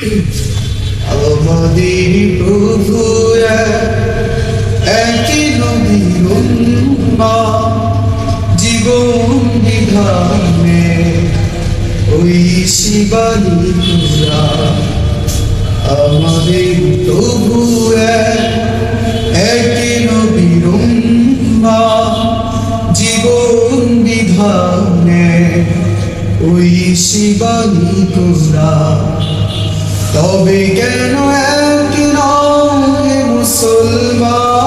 আমাদের প্রভু একই নবীর উম্মাহ, জীবন বিধানে ওই শিবানী পূজা। আমাদের প্রভু একই নবীর উম্মাহ, জীবন বিধানে ওই শিবানী পূজা। তবে কেন এক নহে মুসলমান,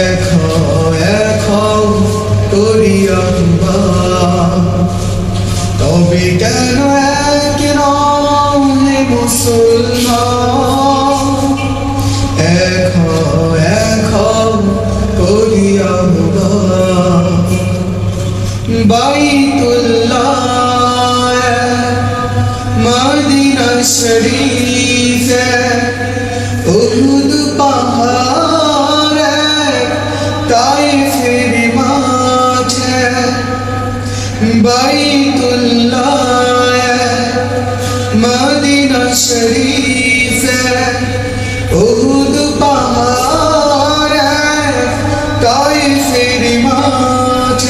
এক করিয়া আহ্বান। তবে কেন এক নহে মুসলমান, এক করিয়া আহ্বান। বাইতুল্লাহ মদিনা শরীফ উহুদ পাহাড় তায়েফের মাঠ। বাইতুল্লাহ মদিনা শরীফ উহুদ পাহাড় তায়েফের মাঠ।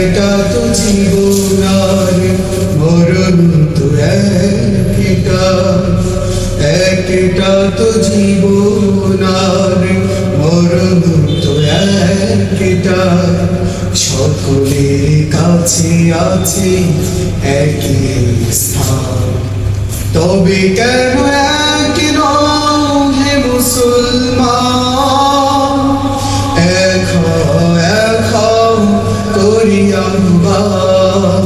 একটা তো জীবনার মরণ তো একটা তো জীবনার মরণ তো একটা। সকলের কাছে আছে একই স্থান। তবে কেন এক নহে মুসলমান, এক করিয়া আহ্বান।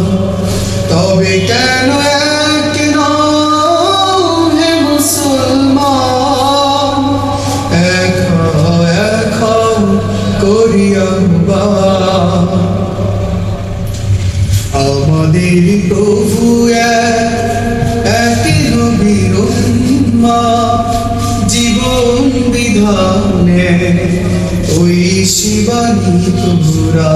তবে কেন এক নহে মুসলমান, এক করিয়া আহ্বান। আমাদের প্রভু একই নবীর উম্মাহ, জীবন বিধানে ওই শিবানী পূজা।